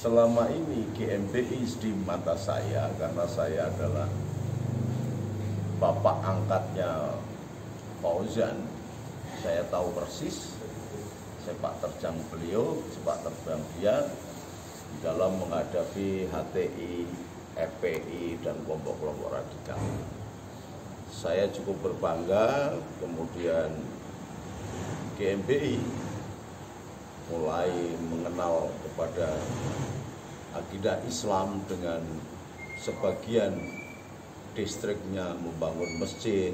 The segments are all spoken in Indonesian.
selama ini GMBI di mata saya, karena saya adalah bapak angkatnya Fauzan, saya tahu persis sepak terjang beliau, sepak terjang dia dalam menghadapi HTI, FPI, dan kelompok-kelompok radikal. Saya cukup berbangga, kemudian GMBI mulai mengenal kepada akidah Islam dengan sebagian distriknya membangun masjid,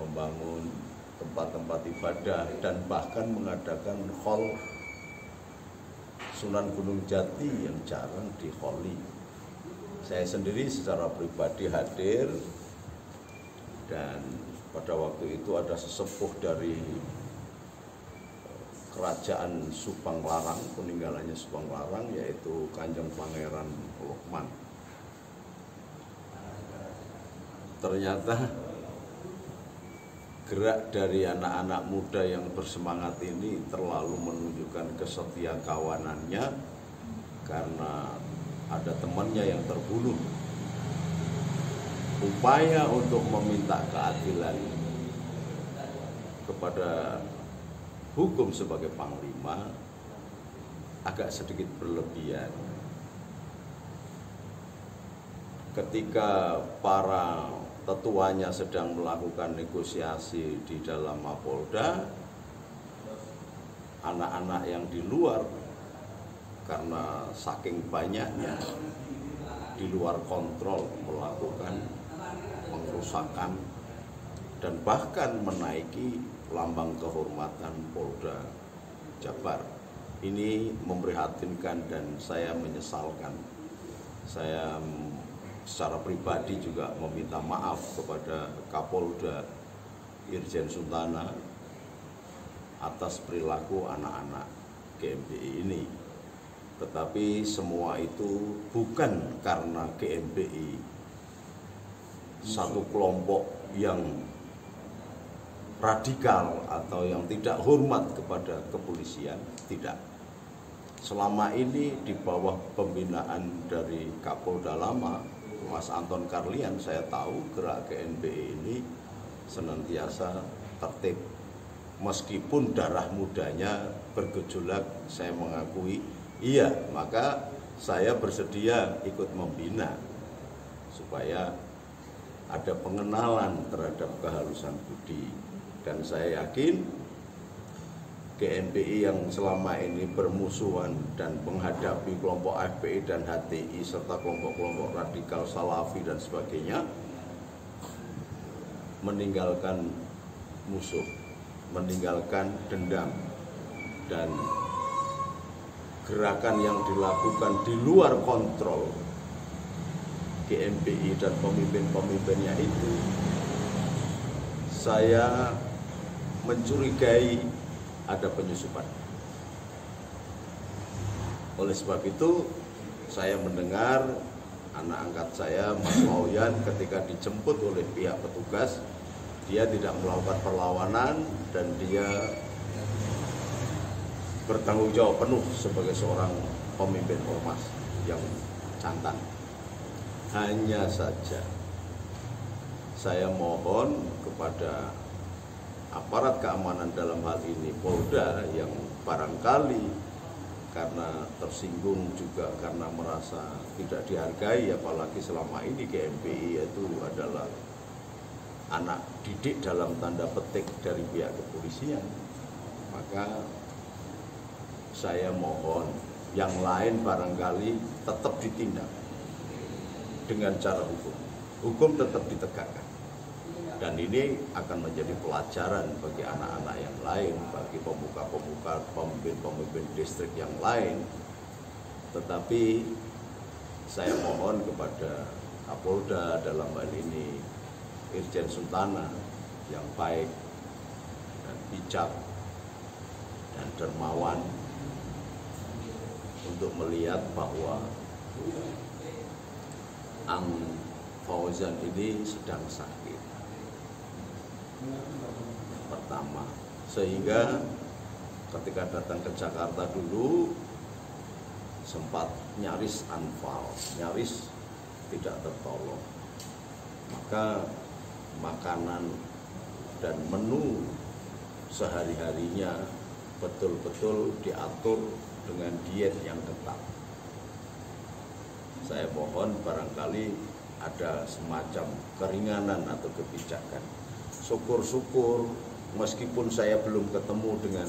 membangun tempat-tempat ibadah, dan bahkan mengadakan khol Sunan Gunung Jati yang jarang dikholi. Saya sendiri secara pribadi hadir, dan pada waktu itu ada sesepuh dari Kerajaan Subang Larang, peninggalannya Subang Larang, yaitu Kanjeng Pangeran Lukman. Ternyata gerak dari anak-anak muda yang bersemangat ini terlalu menunjukkan kesetia kawanannya karena ada temannya yang terbunuh. Upaya untuk meminta keadilan kepada hukum sebagai panglima agak sedikit berlebihan. Ketika para tetuanya sedang melakukan negosiasi di dalam Mapolda, anak-anak yang di luar karena saking banyaknya di luar kontrol melakukan pengrusakan dan bahkan menaiki lambang kehormatan Polda Jabar. Ini memprihatinkan dan saya menyesalkan. Saya secara pribadi juga meminta maaf kepada Kapolda Irjen Suntana atas perilaku anak-anak GMBI ini. Tetapi semua itu bukan karena GMBI satu kelompok yang radikal atau yang tidak hormat kepada kepolisian, tidak. Selama ini di bawah pembinaan dari Kapolda lama, Mas Anton Carlyan, saya tahu gerak GMBI ini senantiasa tertib. Meskipun darah mudanya bergejolak, saya mengakui, iya, maka saya bersedia ikut membina supaya ada pengenalan terhadap kehalusan budi. Dan saya yakin GMBI yang selama ini bermusuhan dan menghadapi kelompok FPI dan HTI serta kelompok-kelompok radikal Salafi dan sebagainya meninggalkan musuh, meninggalkan dendam, dan gerakan yang dilakukan di luar kontrol GMBI dan pemimpin-pemimpinnya itu, saya mencurigai ada penyusupan. Oleh sebab itu, saya mendengar anak angkat saya, Mas Wayan, ketika dijemput oleh pihak petugas, dia tidak melakukan perlawanan dan dia bertanggung jawab penuh sebagai seorang pemimpin ormas yang jantan. Hanya saja saya mohon kepada aparat keamanan dalam hal ini Polda yang barangkali karena tersinggung juga karena merasa tidak dihargai, apalagi selama ini GMBI itu adalah anak didik dalam tanda petik dari pihak kepolisian, maka saya mohon yang lain barangkali tetap ditindak dengan cara hukum. Hukum tetap ditegakkan. Dan ini akan menjadi pelajaran bagi anak-anak yang lain, bagi pemuka-pemuka, pemimpin-pemimpin distrik yang lain. Tetapi saya mohon kepada Kapolda dalam hal ini Irjen Suntana yang baik dan bijak dan dermawan untuk melihat bahwa Ang Fauzan ini sedang sakit. Pertama, sehingga ketika datang ke Jakarta dulu sempat nyaris anfal, nyaris tidak tertolong. Maka makanan dan menu sehari-harinya betul-betul diatur dengan diet yang ketat. Saya mohon barangkali ada semacam keringanan atau kebijakan. Syukur-syukur meskipun saya belum ketemu dengan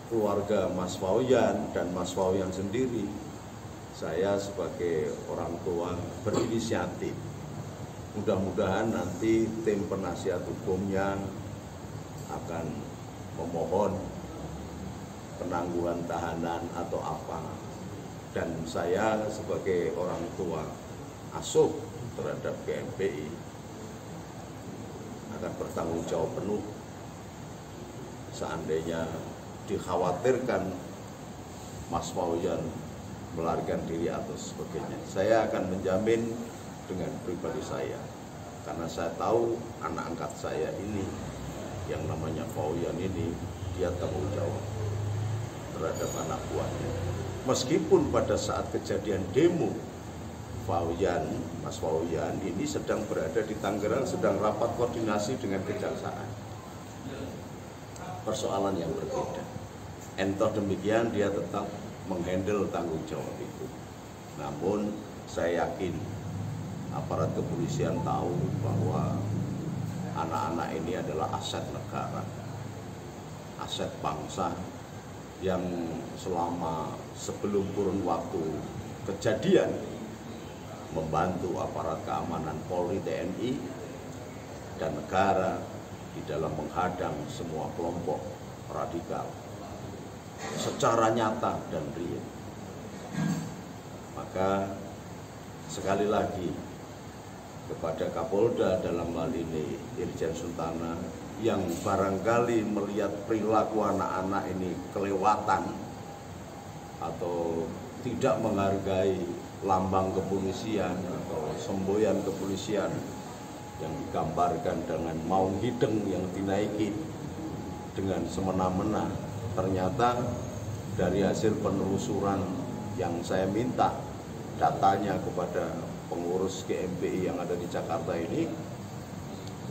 keluarga Mas Wayan dan Mas Wayan sendiri, saya sebagai orang tua berinisiatif. Mudah-mudahan nanti tim penasihat hukumnya akan memohon penangguhan tahanan atau apa. Dan saya sebagai orang tua asuh terhadap GMBI akan bertanggung jawab penuh seandainya dikhawatirkan Mas Wayan melarikan diri atau sebagainya. Saya akan menjamin dengan pribadi saya, karena saya tahu anak angkat saya ini yang namanya Wayan ini, dia tanggung jawab terhadap anak buahnya. Meskipun pada saat kejadian demo Wayan, Mas Wayan ini sedang berada di Tangerang, sedang rapat koordinasi dengan kejaksaan. Persoalan yang berbeda. Entah demikian dia tetap menghandle tanggung jawab itu. Namun saya yakin aparat kepolisian tahu bahwa anak-anak ini adalah aset negara, aset bangsa yang selama sebelum kurun waktu kejadian membantu aparat keamanan Polri, TNI, dan negara di dalam menghadang semua kelompok radikal secara nyata dan real. Maka sekali lagi kepada Kapolda dalam hal ini Irjen Suntana yang barangkali melihat perilaku anak-anak ini kelewatan atau tidak menghargai lambang kepolisian atau semboyan kepolisian yang digambarkan dengan maung hideng yang dinaikin dengan semena-mena. Ternyata dari hasil penelusuran yang saya minta datanya kepada pengurus GMBI yang ada di Jakarta ini,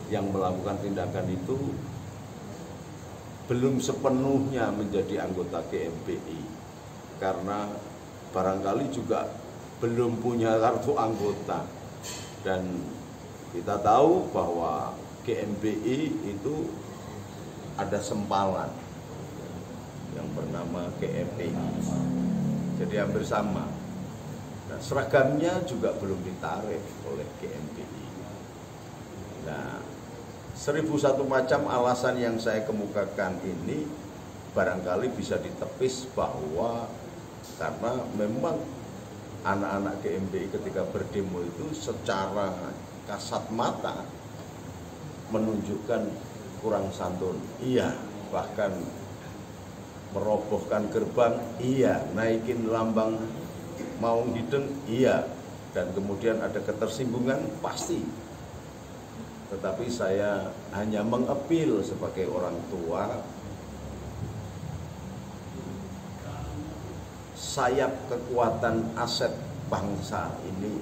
yang melakukan tindakan itu belum sepenuhnya menjadi anggota GMBI, karena barangkali juga belum punya kartu anggota. Dan kita tahu bahwa GMBI itu ada sempalan yang bernama GMBI, jadi hampir sama. Nah, seragamnya juga belum ditarik oleh GMBI. Nah, 1001 macam alasan yang saya kemukakan ini barangkali bisa ditepis bahwa karena memang anak-anak GMBI ketika berdemo itu secara kasat mata menunjukkan kurang santun, iya, bahkan merobohkan gerbang, iya, naikin lambang maung hideng, iya, dan kemudian ada ketersinggungan, pasti. Tetapi saya hanya mengepil sebagai orang tua, sayap kekuatan aset bangsa ini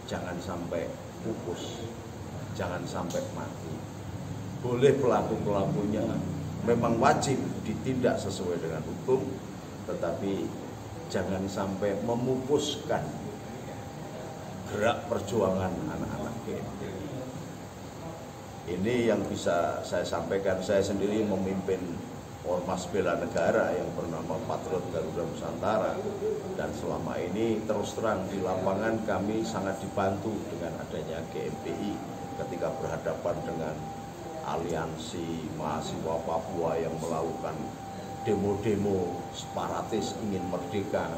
jangan sampai pupus, jangan sampai mati. Boleh pelaku-pelakunya memang wajib ditindak sesuai dengan hukum, tetapi jangan sampai memupuskan gerak perjuangan anak-anak GMBI. Ini yang bisa saya sampaikan. Saya sendiri memimpin Ormas Bela Negara yang bernama Patriot Garuda Nusantara, dan selama ini terus terang di lapangan kami sangat dibantu dengan adanya GMBI ketika berhadapan dengan aliansi mahasiswa Papua yang melakukan demo-demo separatis ingin merdeka,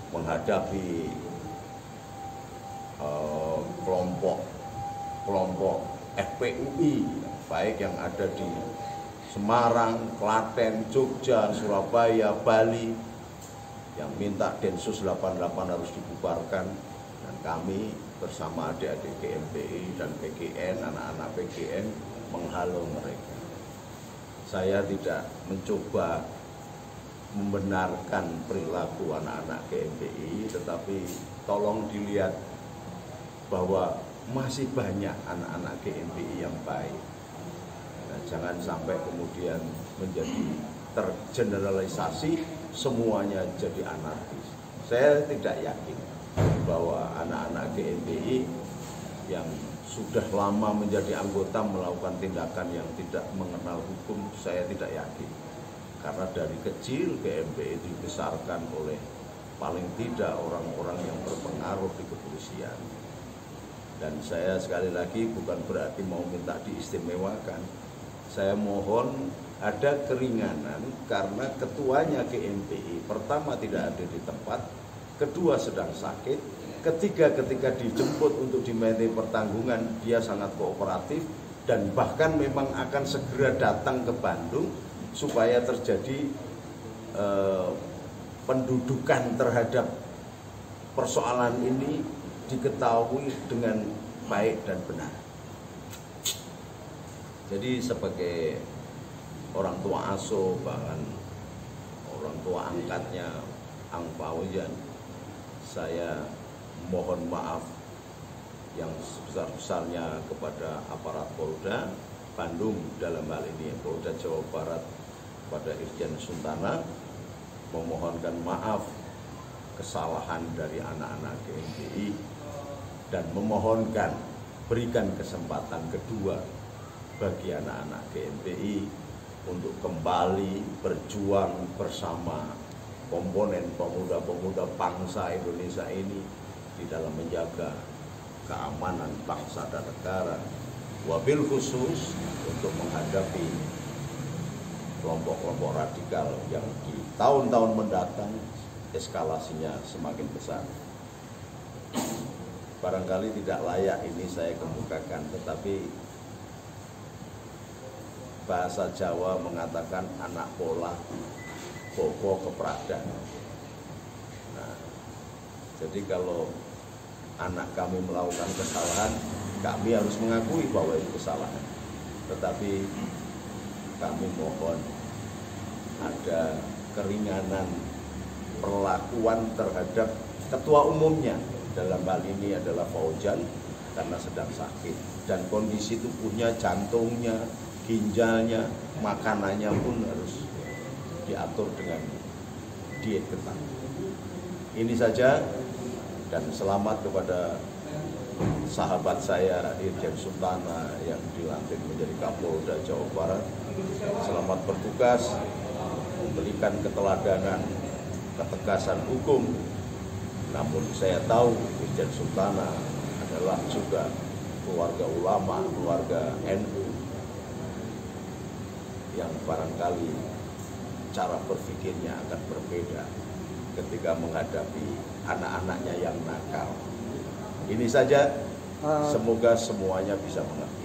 menghadapi kelompok FPUI baik yang ada di Semarang, Klaten, Jogja, Surabaya, Bali, yang minta Densus 88 harus dibubarkan, dan kami bersama adik-adik GMBI dan PGN, anak-anak PGN menghalau mereka. Saya tidak mencoba membenarkan perilaku anak-anak GMBI, tetapi tolong dilihat bahwa masih banyak anak-anak GMBI yang baik. Nah, jangan sampai kemudian menjadi tergeneralisasi semuanya jadi anarkis. Saya tidak yakin bahwa anak-anak GMBI yang sudah lama menjadi anggota melakukan tindakan yang tidak mengenal hukum, saya tidak yakin. Karena dari kecil GMBI dibesarkan oleh paling tidak orang-orang yang berpengaruh di kepolisian. Dan saya sekali lagi bukan berarti mau minta diistimewakan. Saya mohon ada keringanan karena ketuanya GMBI pertama tidak ada di tempat, kedua sedang sakit, ketiga ketika dijemput untuk dimintai pertanggungan dia sangat kooperatif dan bahkan memang akan segera datang ke Bandung supaya terjadi pendudukan terhadap persoalan ini diketahui dengan baik dan benar. Jadi sebagai orang tua asuh, bahkan orang tua angkatnya Ang Paujan, saya mohon maaf yang sebesar-besarnya kepada aparat Polda Bandung, dalam hal ini Polda Jawa Barat, pada Irjen Suntana, memohonkan maaf kesalahan dari anak-anak GMBI dan memohonkan berikan kesempatan kedua bagi anak-anak GMBI untuk kembali berjuang bersama komponen pemuda-pemuda bangsa Indonesia ini di dalam menjaga keamanan bangsa dan negara, wabil khusus untuk menghadapi kelompok-kelompok radikal yang di tahun-tahun mendatang eskalasinya semakin besar. Barangkali tidak layak ini saya kemukakan, tetapi bahasa Jawa mengatakan anak pola bobo kepradan. Nah, jadi kalau anak kami melakukan kesalahan, kami harus mengakui bahwa itu kesalahan. Tetapi kami mohon ada keringanan perlakuan terhadap ketua umumnya, dalam hal ini adalah Paujan, karena sedang sakit dan kondisi tubuhnya, jantungnya, ginjalnya, makanannya pun harus diatur dengan diet ketat. Ini saja, dan selamat kepada sahabat saya Irjen Suntana yang dilantik menjadi Kapolda Jawa Barat. Selamat bertugas, memberikan keteladanan, ketegasan hukum. Namun saya tahu Irjen Suntana adalah juga keluarga ulama, keluarga NU yang barangkali cara berpikirnya akan berbeda ketika menghadapi anak-anaknya yang nakal. Ini saja, semoga semuanya bisa mengerti.